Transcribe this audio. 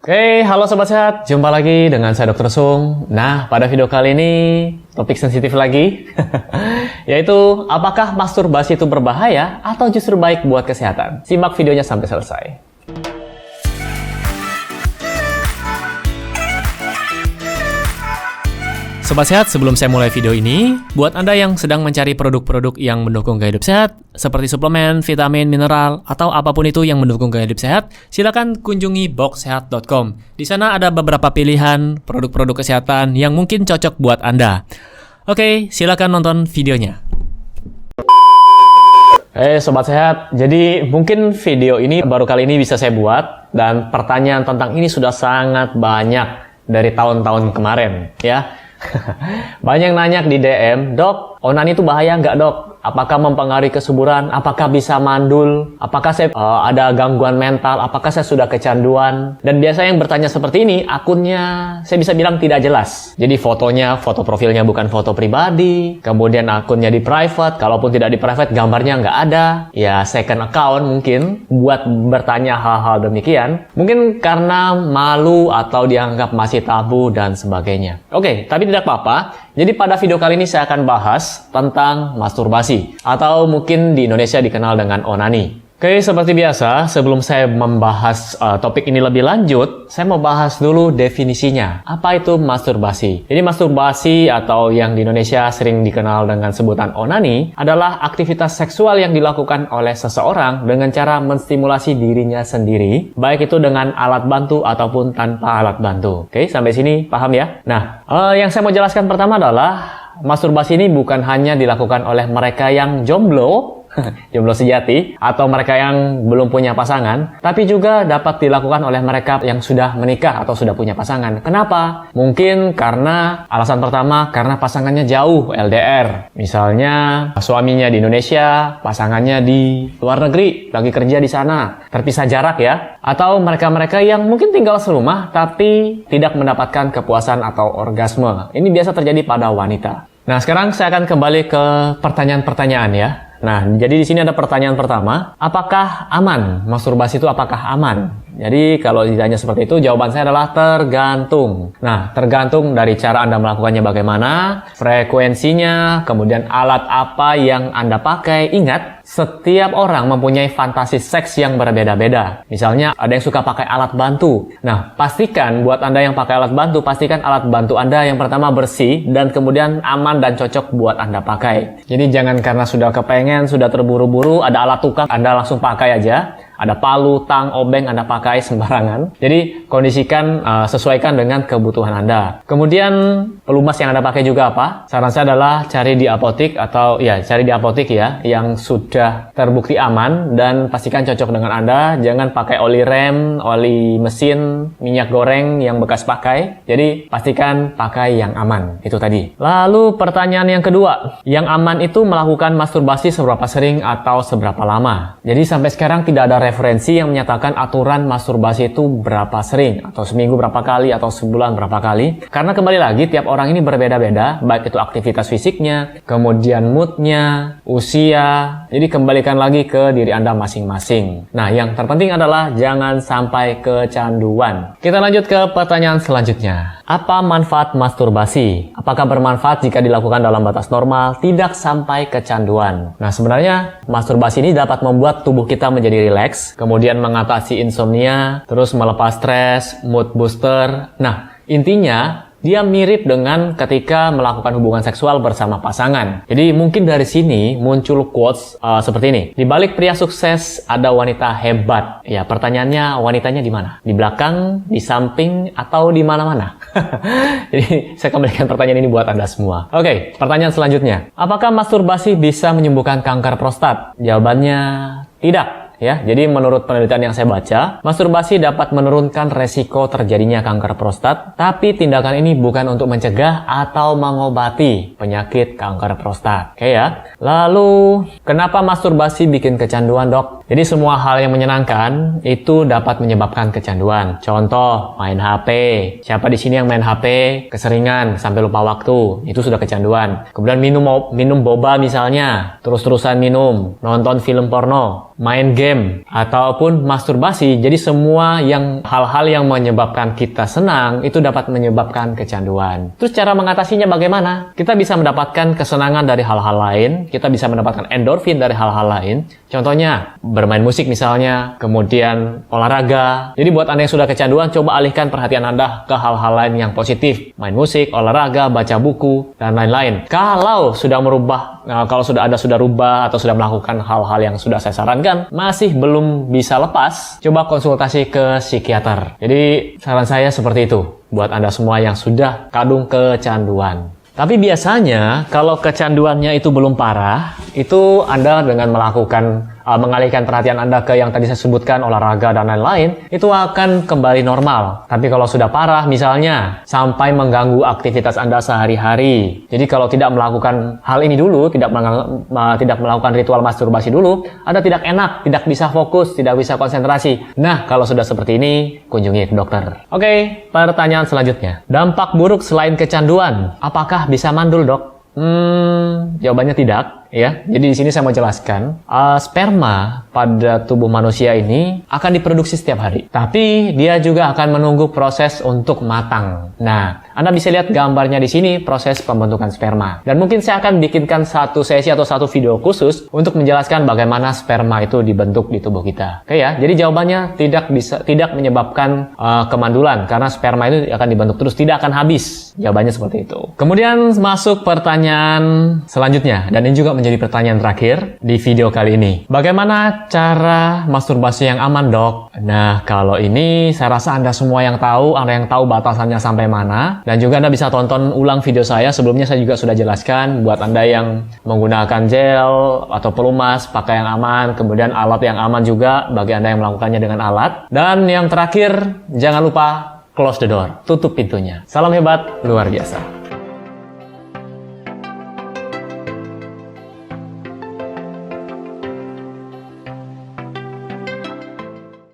Halo Sobat Sehat, jumpa lagi dengan saya Dr. Sung. Nah, pada video kali ini topik sensitif lagi, yaitu apakah masturbasi itu berbahaya atau justru baik buat kesehatan? Simak videonya sampai selesai. Sobat Sehat, sebelum saya mulai video ini, buat Anda yang sedang mencari produk-produk yang mendukung gaya hidup sehat, seperti suplemen, vitamin, mineral, atau apapun itu yang mendukung gaya hidup sehat, silakan kunjungi boxsehat.com. Di sana ada beberapa pilihan produk-produk kesehatan yang mungkin cocok buat Anda. Oke, silakan nonton videonya. Sobat Sehat, jadi mungkin video ini baru kali ini bisa saya buat, dan pertanyaan tentang ini sudah sangat banyak dari tahun-tahun kemarin, ya. Banyak nanya di DM, "Dok, onani itu bahaya nggak, Dok? Apakah mempengaruhi kesuburan? Apakah bisa mandul? Apakah saya ada gangguan mental? Apakah saya sudah kecanduan?" Dan biasanya yang bertanya seperti ini, akunnya saya bisa bilang tidak jelas. Jadi foto profilnya bukan foto pribadi, kemudian akunnya di private, kalaupun tidak di private, gambarnya nggak ada. Ya, second account mungkin buat bertanya hal-hal demikian. Mungkin karena malu atau dianggap masih tabu dan sebagainya. Oke, tapi tidak apa-apa. Jadi pada video kali ini saya akan bahas tentang masturbasi, atau mungkin di Indonesia dikenal dengan onani. Oke, seperti biasa, sebelum saya membahas topik ini lebih lanjut, saya mau bahas dulu definisinya. Apa itu masturbasi? Jadi masturbasi, atau yang di Indonesia sering dikenal dengan sebutan onani, adalah aktivitas seksual yang dilakukan oleh seseorang dengan cara menstimulasi dirinya sendiri, baik itu dengan alat bantu ataupun tanpa alat bantu. Oke, sampai sini paham ya? Nah, yang saya mau jelaskan pertama adalah masturbasi ini bukan hanya dilakukan oleh mereka yang jomblo, jomblo sejati, atau mereka yang belum punya pasangan, tapi juga dapat dilakukan oleh mereka yang sudah menikah atau sudah punya pasangan. Kenapa? Mungkin karena alasan pertama, karena pasangannya jauh, LDR. Misalnya suaminya di Indonesia, pasangannya di luar negeri, lagi kerja di sana, terpisah jarak ya. Atau mereka-mereka yang mungkin tinggal serumah tapi tidak mendapatkan kepuasan atau orgasme. Ini biasa terjadi pada wanita. Nah, sekarang saya akan kembali ke pertanyaan-pertanyaan ya. Nah, jadi di sini ada pertanyaan pertama, apakah aman? Masturbasi itu apakah aman? Jadi kalau ditanya seperti itu, jawaban saya adalah tergantung. Nah, tergantung dari cara Anda melakukannya bagaimana, frekuensinya, kemudian alat apa yang Anda pakai. Ingat, setiap orang mempunyai fantasi seks yang berbeda-beda. Misalnya, ada yang suka pakai alat bantu. Nah, pastikan buat Anda yang pakai alat bantu, pastikan alat bantu Anda yang pertama bersih, dan kemudian aman dan cocok buat Anda pakai. Jadi jangan karena sudah kepengen, sudah terburu-buru, ada alat tukang, Anda langsung pakai aja. Ada palu, tang, obeng, Anda pakai sembarangan. Jadi kondisikan, sesuaikan dengan kebutuhan Anda. Kemudian pelumas yang Anda pakai juga apa? Saran saya adalah cari di apotik, atau cari di apotik ya, yang sudah terbukti aman, dan pastikan cocok dengan Anda. Jangan pakai oli rem, oli mesin, minyak goreng yang bekas pakai. Jadi pastikan pakai yang aman. Itu tadi. Lalu pertanyaan yang kedua, yang aman itu melakukan masturbasi seberapa sering atau seberapa lama? Jadi sampai sekarang tidak ada referensi yang menyatakan aturan masturbasi itu berapa sering, atau seminggu berapa kali, atau sebulan berapa kali. Karena kembali lagi, tiap orang ini berbeda-beda, baik itu aktivitas fisiknya, kemudian moodnya, usia. Jadi kembalikan lagi ke diri Anda masing-masing. Nah, yang terpenting adalah jangan sampai kecanduan. Kita lanjut ke pertanyaan selanjutnya. Apa manfaat masturbasi? Apakah bermanfaat jika dilakukan dalam batas normal, tidak sampai kecanduan? Nah, sebenarnya masturbasi ini dapat membuat tubuh kita menjadi rileks, kemudian mengatasi insomnia, terus melepas stres, mood booster. Nah, intinya dia mirip dengan ketika melakukan hubungan seksual bersama pasangan. Jadi mungkin dari sini muncul quotes seperti ini. Di balik pria sukses ada wanita hebat. Ya, pertanyaannya, wanitanya di mana? Di belakang, di samping, atau di mana-mana? Jadi saya kembalikan pertanyaan ini buat Anda semua. Oke, pertanyaan selanjutnya. Apakah masturbasi bisa menyembuhkan kanker prostat? Jawabannya tidak. Ya, jadi menurut penelitian yang saya baca, masturbasi dapat menurunkan resiko terjadinya kanker prostat, tapi tindakan ini bukan untuk mencegah atau mengobati penyakit kanker prostat. Oke ya. Lalu, kenapa masturbasi bikin kecanduan, Dok? Jadi semua hal yang menyenangkan itu dapat menyebabkan kecanduan. Contoh, main HP. Siapa di sini yang main HP keseringan sampai lupa waktu? Itu sudah kecanduan. Kemudian minum boba misalnya, terus-terusan minum, nonton film porno, main game, ataupun masturbasi. Jadi semua hal-hal yang menyebabkan kita senang itu dapat menyebabkan kecanduan. Terus cara mengatasinya bagaimana? Kita bisa mendapatkan kesenangan dari hal-hal lain, kita bisa mendapatkan endorfin dari hal-hal lain. Contohnya, bermain musik misalnya, kemudian olahraga. Jadi buat Anda yang sudah kecanduan, coba alihkan perhatian Anda ke hal-hal lain yang positif. Main musik, olahraga, baca buku, dan lain-lain. Kalau Anda sudah rubah atau sudah melakukan hal-hal yang sudah saya sarankan, masih belum bisa lepas, coba konsultasi ke psikiater. Jadi saran saya seperti itu buat Anda semua yang sudah kadung kecanduan. Tapi biasanya kalau kecanduannya itu belum parah, itu Anda dengan mengalihkan perhatian Anda ke yang tadi saya sebutkan, olahraga dan lain-lain, itu akan kembali normal. Tapi kalau sudah parah, misalnya sampai mengganggu aktivitas Anda sehari-hari. Jadi kalau tidak melakukan hal ini dulu, tidak melakukan ritual masturbasi dulu, Anda tidak enak, tidak bisa fokus, tidak bisa konsentrasi. Nah, kalau sudah seperti ini, kunjungi ke dokter. Oke, pertanyaan selanjutnya. Dampak buruk selain kecanduan, apakah bisa mandul, Dok? Jawabannya tidak. Ya, jadi di sini saya mau jelaskan, sperma pada tubuh manusia ini akan diproduksi setiap hari. Tapi dia juga akan menunggu proses untuk matang. Nah, Anda bisa lihat gambarnya di sini proses pembentukan sperma. Dan mungkin saya akan bikinkan satu sesi atau satu video khusus untuk menjelaskan bagaimana sperma itu dibentuk di tubuh kita. Oke ya, jadi jawabannya tidak menyebabkan kemandulan karena sperma itu akan dibentuk terus, tidak akan habis. Jawabannya seperti itu. Kemudian masuk pertanyaan selanjutnya, dan ini juga menjadi pertanyaan terakhir di video kali ini. Bagaimana cara masturbasi yang aman, Dok? Nah, kalau ini saya rasa Anda semua yang tahu, Anda yang tahu batasannya sampai mana. Dan juga Anda bisa tonton ulang video saya. Sebelumnya saya juga sudah jelaskan buat Anda yang menggunakan gel atau pelumas, pakai yang aman, kemudian alat yang aman juga bagi Anda yang melakukannya dengan alat. Dan yang terakhir, jangan lupa close the door, tutup pintunya. Salam hebat, luar biasa.